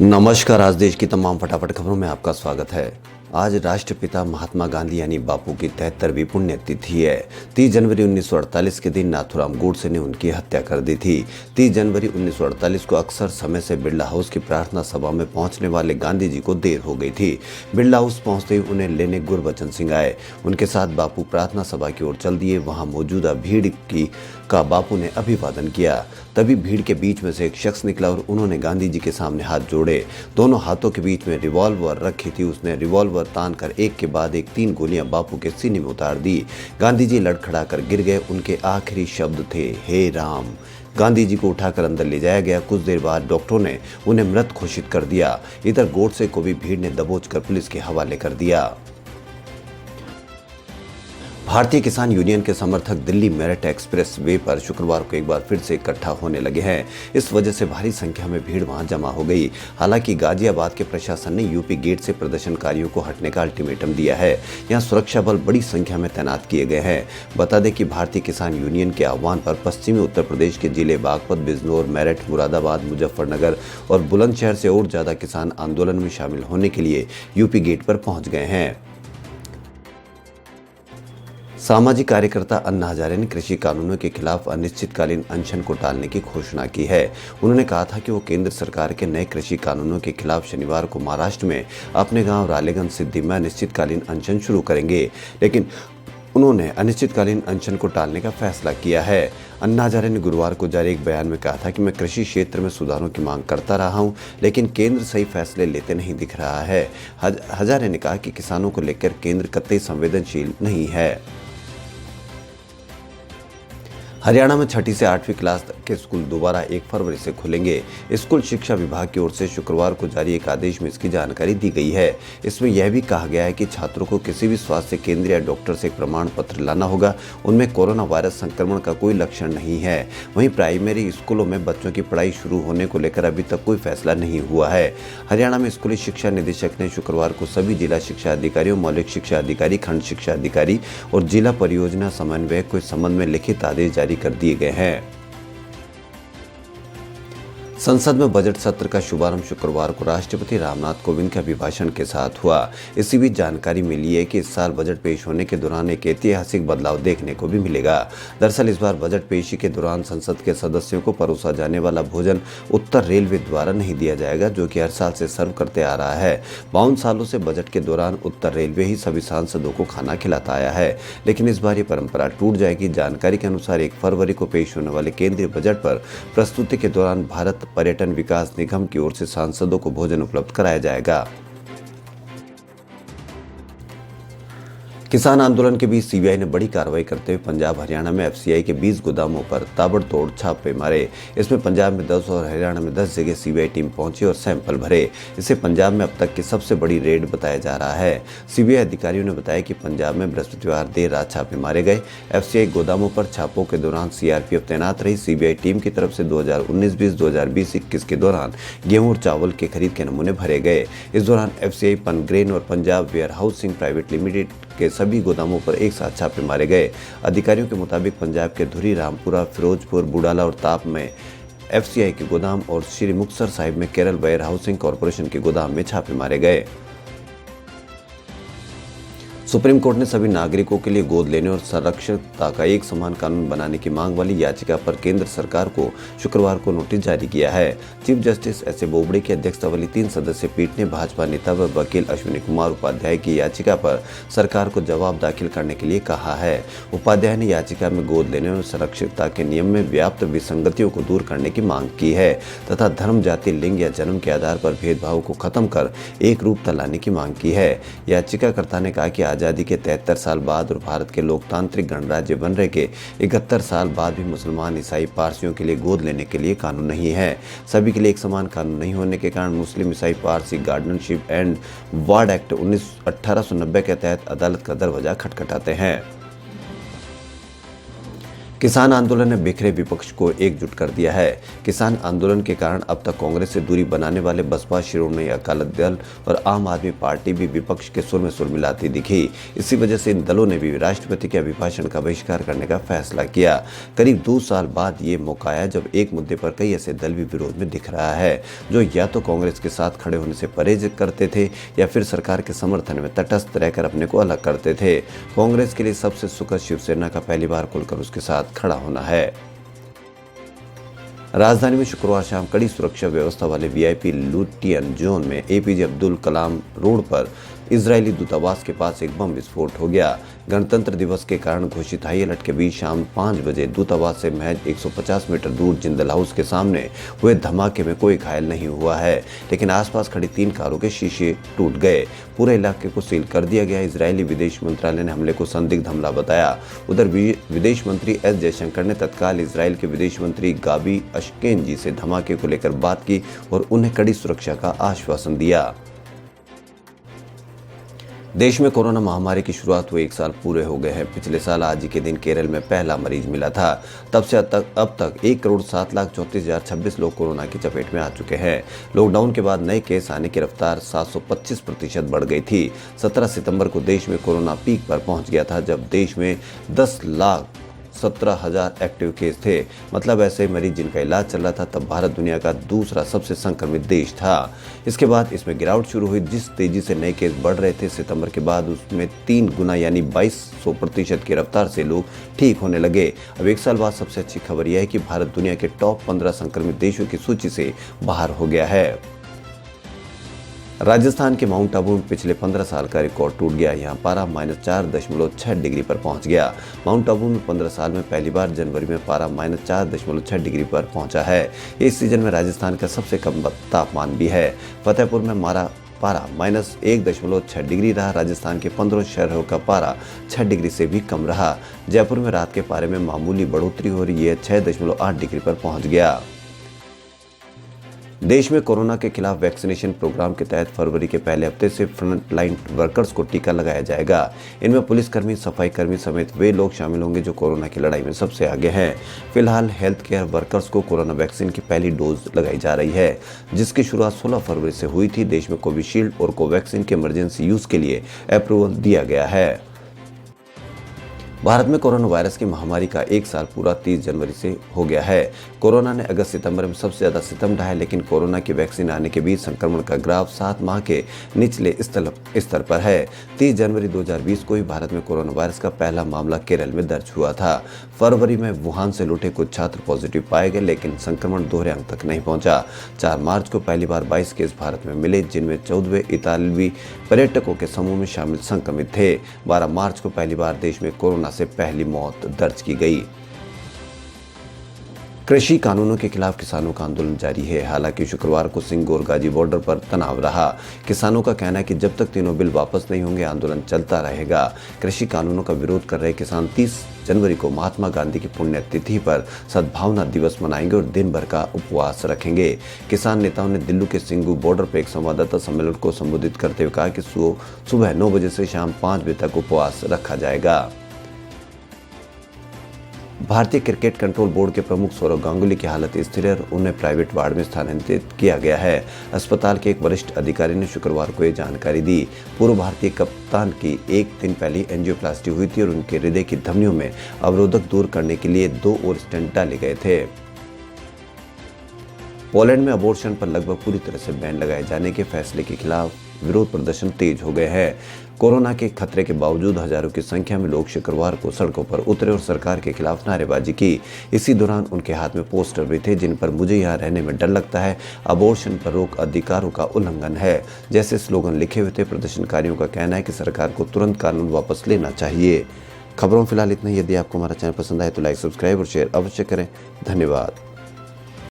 नमस्कार। आज देश की तमाम फटाफट खबरों में आपका स्वागत है। आज राष्ट्रपिता महात्मा गांधी यानी बापू की 73वीं पुण्यतिथि है। 30 जनवरी 1948 के दिन नाथूराम गोडसे ने उनकी हत्या कर दी थी। 30 जनवरी 1948 को अक्सर समय से बिरला हाउस की प्रार्थना सभा में पहुंचने वाले गांधी जी को देर हो गई थी। बिरला हाउस पहुंचते ही उन्हें लेने गुरबचन सिंह आए। उनके साथ बापू प्रार्थना सभा की ओर चल दिए। वहां मौजूदा भीड़ का बापू ने अभिवादन किया। तभी भीड़ के बीच में से एक शख्स निकला और उन्होंने गांधी जी के सामने हाथ जोड़े। दोनों हाथों के बीच में रिवॉल्वर रखी थी। उसने रिवॉल्वर तान कर एक के बाद एक 3 गोलियां बापू के सीने में उतार दी। गांधी जी लड़खड़ा कर गिर गए। उनके आखिरी शब्द थे, हे राम। गांधी जी को उठाकर अंदर ले जाया गया। कुछ देर बाद डॉक्टरों ने उन्हें मृत घोषित कर दिया। इधर गोडसे को भी भीड़ ने दबोच कर पुलिस के हवाले कर दिया। भारतीय किसान यूनियन के समर्थक दिल्ली मेरठ एक्सप्रेस वे पर शुक्रवार को एक बार फिर से इकट्ठा होने लगे हैं। इस वजह से भारी संख्या में भीड़ वहां जमा हो गई। हालांकि गाजियाबाद के प्रशासन ने यूपी गेट से प्रदर्शनकारियों को हटने का अल्टीमेटम दिया है। यहां सुरक्षा बल बड़ी संख्या में तैनात किए गए हैं। बता दें कि भारतीय किसान यूनियन के आह्वान पर पश्चिमी उत्तर प्रदेश के जिले बागपत, बिजनौर, मेरठ, मुरादाबाद, मुजफ्फरनगर और बुलंदशहर से और ज्यादा किसान आंदोलन में शामिल होने के लिए यूपी गेट पर पहुंच गए हैं। सामाजिक कार्यकर्ता अन्ना हजारे ने कृषि कानूनों के खिलाफ अनिश्चितकालीन अनशन को टालने की घोषणा की है। उन्होंने कहा था कि वो केंद्र सरकार के नए कृषि कानूनों के खिलाफ शनिवार को महाराष्ट्र में अपने गांव रालेगंज सिद्धि में अनिश्चितकालीन अनशन शुरू करेंगे, लेकिन उन्होंने अनिश्चितकालीन अनशन को टालने का फैसला किया है। अन्ना हजारे ने गुरुवार को जारी एक बयान में कहा था कि मैं कृषि क्षेत्र में सुधारों की मांग करता रहा हूं, लेकिन केंद्र सही फैसले लेते नहीं दिख रहा है। हजारे ने कहा कि किसानों को लेकर केंद्र कतई संवेदनशील नहीं है। हरियाणा में 6ठी से 8वीं क्लास तक के स्कूल दोबारा 1 फरवरी से खुलेंगे। स्कूल शिक्षा विभाग की ओर से शुक्रवार को जारी एक आदेश में इसकी जानकारी दी गई है। इसमें यह भी कहा गया है कि छात्रों को किसी भी स्वास्थ्य केंद्र या डॉक्टर से एक प्रमाण पत्र लाना होगा। उनमें कोरोना वायरस संक्रमण का कोई लक्षण नहीं है। वहीं प्राइमरी स्कूलों में बच्चों की पढ़ाई शुरू होने को लेकर अभी तक कोई फैसला नहीं हुआ है। हरियाणा में स्कूली शिक्षा निदेशक ने शुक्रवार को सभी जिला शिक्षा अधिकारियों, मौलिक शिक्षा अधिकारी, खंड शिक्षा अधिकारी और जिला परियोजना समन्वयक को इस संबंध में लिखित आदेश जारी कर दिए गए हैं। संसद में बजट सत्र का शुभारंभ शुक्रवार को राष्ट्रपति रामनाथ कोविंद के अभिभाषण के साथ हुआ। इसी बीच जानकारी मिली है कि इस साल बजट पेश होने के दौरान एक ऐतिहासिक बदलाव देखने को भी मिलेगा। दरअसल इस बार बजट पेशी के दौरान संसद के सदस्यों को परोसा जाने वाला भोजन उत्तर रेलवे द्वारा नहीं दिया जाएगा, जो कि हर साल से सर्व करते आ रहा है। 52 सालों से बजट के दौरान उत्तर रेलवे ही सभी सांसदों को खाना खिलाता आया है, लेकिन इस बार ये परंपरा टूट जाएगी। जानकारी के अनुसार 1 फरवरी को पेश होने वाले केंद्रीय बजट पर प्रस्तुति के दौरान भारत पर्यटन विकास निगम की ओर से सांसदों को भोजन उपलब्ध कराया जाएगा। किसान आंदोलन के बीच सीबीआई ने बड़ी कार्रवाई करते हुए पंजाब हरियाणा में एफसीआई के 20 गोदामों पर ताबड़तोड़ छापे मारे। इसमें पंजाब में 10 और हरियाणा में 10 जगह सीबीआई टीम पहुंची और सैंपल भरे। इसे पंजाब में अब तक की सबसे बड़ी रेड बताया जा रहा है। सीबीआई अधिकारियों ने बताया कि पंजाब में बृहस्पतिवार देर रात छापे मारे गए। एफसीआई गोदामों पर छापों के दौरान सीआरपीएफ तैनात रही। सीबीआई टीम की तरफ से 2019-20, 2020-21 के दौरान गेहूं और चावल के खरीद के नमूने भरे गए। इस दौरान एफसीआई पनग्रेन और Punjab warehousing private limited के सभी गोदामों पर एक साथ छापे मारे गए। अधिकारियों के मुताबिक पंजाब के धुरी, रामपुरा, फिरोजपुर, बुडाला और ताप में एफसीआई के गोदाम और श्री मुक्तसर साहिब में केरल वेयर हाउसिंग कॉरपोरेशन के गोदाम में छापे मारे गए। सुप्रीम कोर्ट ने सभी नागरिकों के लिए गोद लेने और संरक्षणता का एक समान कानून बनाने की मांग वाली याचिका पर केंद्र सरकार को शुक्रवार को नोटिस जारी किया है। Chief justice S A Bobde की अध्यक्षता वाली 3 सदस्यीय पीठ ने भाजपा नेता व वकील अश्विनी कुमार उपाध्याय की याचिका पर सरकार को जवाब दाखिल करने के लिए कहा है। उपाध्याय ने याचिका में गोद लेने और संरक्षणता के नियम में व्याप्त विसंगतियों को दूर करने की मांग की है तथा धर्म, जाति, लिंग या जन्म के आधार पर भेदभाव को खत्म कर एक रूपता लाने की मांग की है। याचिकाकर्ता ने कहा कि आज़ादी के 73 साल बाद और भारत के लोकतांत्रिक गणराज्य बन रहे के 71 साल बाद भी मुसलमान, ईसाई, पारसियों के लिए गोद लेने के लिए कानून नहीं है। सभी के लिए एक समान कानून नहीं होने के कारण मुस्लिम, ईसाई, Parsi guardianship and ward act 1890 के तहत अदालत का दरवाजा खटखटाते हैं। किसान आंदोलन ने बिखरे विपक्ष को एकजुट कर दिया है। किसान आंदोलन के कारण अब तक कांग्रेस से दूरी बनाने वाले बसपा, श्रोमणी अकाली दल और आम आदमी पार्टी भी विपक्ष के सुर में सुर मिलाती दिखी। इसी वजह से इन दलों ने भी राष्ट्रपति के अभिभाषण का बहिष्कार करने का फैसला किया। करीब 2 साल बाद ये मौका आया जब एक मुद्दे पर कई ऐसे दल भी विरोध में दिख रहा है, जो या तो कांग्रेस के साथ खड़े होने से परहेज करते थे या फिर सरकार के समर्थन में तटस्थ रहकर अपने को अलग करते थे। कांग्रेस के लिए सबसे सुखद शिवसेना का पहली बार खुलकर उसके साथ खड़ा होना है। राजधानी में शुक्रवार शाम कड़ी सुरक्षा व्यवस्था वाले वीआईपी लुटियन जोन में एपीजे अब्दुल कलाम रोड पर इजरायली दूतावास के पास एक बम विस्फोट हो गया। गणतंत्र दिवस के कारण घोषित हाई अलर्ट के बीच शाम 5 बजे दूतावास से महज 150 मीटर दूर जिंदल हाउस के सामने हुए धमाके में कोई घायल नहीं हुआ है, लेकिन आसपास खड़ी 3 कारों के शीशे टूट गए। पूरे इलाके को सील कर दिया गया। इजरायली विदेश मंत्रालय ने हमले को संदिग्ध हमला बताया। उधर विदेश मंत्री एस जयशंकर ने तत्काल इजरायल के विदेश मंत्री गाबी अशकेनजी से धमाके को लेकर बात की और उन्हें कड़ी सुरक्षा का आश्वासन दिया। देश में कोरोना महामारी की शुरुआत हुए 1 साल पूरे हो गए हैं। पिछले साल आज ही के दिन केरल में पहला मरीज मिला था। तब से अब तक 1,07,34,026 लोग कोरोना की चपेट में आ चुके हैं। लॉकडाउन के बाद नए केस आने की रफ्तार 725% बढ़ गई थी। 17 सितंबर को देश में कोरोना पीक पर पहुंच गया था, जब देश में 10,17,000 एक्टिव केस थे। मतलब ऐसे मरीज जिनका इलाज चल रहा था। तब भारत दुनिया का दूसरा सबसे संक्रमित देश था। इसके बाद इसमें गिरावट शुरू हुई। जिस तेजी से नए केस बढ़ रहे थे, सितंबर के बाद उसमें 3 गुना यानी 2200% की रफ्तार से लोग ठीक होने लगे। अब 1 साल बाद सबसे अच्छी खबर यह है कि भारत दुनिया के टॉप 15 संक्रमित देशों की सूची से बाहर हो गया है। राजस्थान के माउंट आबू में पिछले 15 साल का रिकॉर्ड टूट गया। यहाँ पारा -4.6 डिग्री पर पहुंच गया। माउंट आबू में 15 साल में पहली बार जनवरी में पारा -4.6 डिग्री पर पहुंचा है। इस सीजन में राजस्थान का सबसे कम तापमान भी है। फतेहपुर में पारा -1.6 डिग्री रहा। राजस्थान के 15 शहरों का पारा 6 डिग्री से भी कम रहा। जयपुर में रात के पारे में मामूली बढ़ोतरी हो रही है, 6.8 डिग्री पर पहुंच गया। देश में कोरोना के खिलाफ वैक्सीनेशन प्रोग्राम के तहत फरवरी के पहले हफ्ते से फ्रंट लाइन वर्कर्स को टीका लगाया जाएगा। इनमें पुलिसकर्मी, सफाई कर्मी समेत वे लोग शामिल होंगे जो कोरोना की लड़ाई में सबसे आगे हैं। फिलहाल हेल्थ केयर वर्कर्स को कोरोना वैक्सीन की पहली डोज लगाई जा रही है, जिसकी शुरुआत 16 फरवरी से हुई थी। देश में कोविशील्ड और कोवैक्सीन के इमरजेंसी यूज के लिए अप्रूवल दिया गया है। भारत में कोरोना वायरस की महामारी का 1 साल पूरा 30 जनवरी से हो गया है। कोरोना ने अगस्त सितंबर में सबसे ज्यादा सितम ढाया, लेकिन कोरोना की वैक्सीन आने के बीच संक्रमण का ग्राफ 7 माह के निचले स्तर पर है। 30 जनवरी 2020 को ही भारत में कोरोना वायरस का पहला मामला केरल में दर्ज हुआ था। फरवरी में वुहान से लौटे कुछ छात्र पॉजिटिव पाए गए, लेकिन संक्रमण दोहरे अंक तक नहीं पहुंचा। 4 मार्च को पहली बार 22 केस भारत में मिले, जिनमें 14वें इतालवी पर्यटकों के समूह में शामिल संक्रमित थे। 12 मार्च को पहली बार देश में कोरोना से पहली मौत दर्ज की गई। कृषि कानूनों के खिलाफ किसानों का आंदोलन जारी है। हालांकि शुक्रवार को सिंग और गाजी बॉर्डर पर तनाव रहा। किसानों का कहना है कि जब तक तीनों बिल वापस नहीं होंगे, आंदोलन चलता रहेगा। कृषि कानूनों का विरोध कर रहे किसान 30 जनवरी को महात्मा गांधी की पुण्यतिथि पर सद्भावना दिवस मनाएंगे और दिन भर का उपवास रखेंगे। किसान नेताओं ने दिल्ली के सिंगू बॉर्डर पर एक संवाददाता सम्मेलन को संबोधित करते हुए कहा कि सुबह 9 बजे से शाम 5 बजे तक उपवास रखा जाएगा। भारतीय क्रिकेट कंट्रोल बोर्ड के प्रमुख सौरव गांगुली की हालत स्थिर है और उन्हें प्राइवेट वार्ड में स्थानांतरित किया गया है। अस्पताल के एक वरिष्ठ अधिकारी ने शुक्रवार को ये जानकारी दी। पूर्व भारतीय कप्तान की 1 दिन पहले एंजियोप्लास्टी हुई थी और उनके हृदय की धमनियों में अवरोधक दूर करने के लिए 2 और स्टेंट डाले गए थे। पोलैंड में अबॉर्शन पर लगभग पूरी तरह से बैन लगाए जाने के फैसले के खिलाफ विरोध प्रदर्शन तेज हो गए हैं। कोरोना के खतरे के बावजूद हजारों की संख्या में लोग शुक्रवार को सड़कों पर उतरे और सरकार के खिलाफ नारेबाजी की। इसी दौरान उनके हाथ में पोस्टर भी थे, जिन पर मुझे यहाँ रहने में डर लगता है, अबॉर्शन पर रोक अधिकारों का उल्लंघन है जैसे स्लोगन लिखे हुए थे। प्रदर्शनकारियों का कहना है कि सरकार को तुरंत कानून वापस लेना चाहिए। खबरों फिलहाल इतना ही। यदि आपको हमारा चैनल पसंद आए तो लाइक, सब्सक्राइब और शेयर अवश्य करें। धन्यवाद।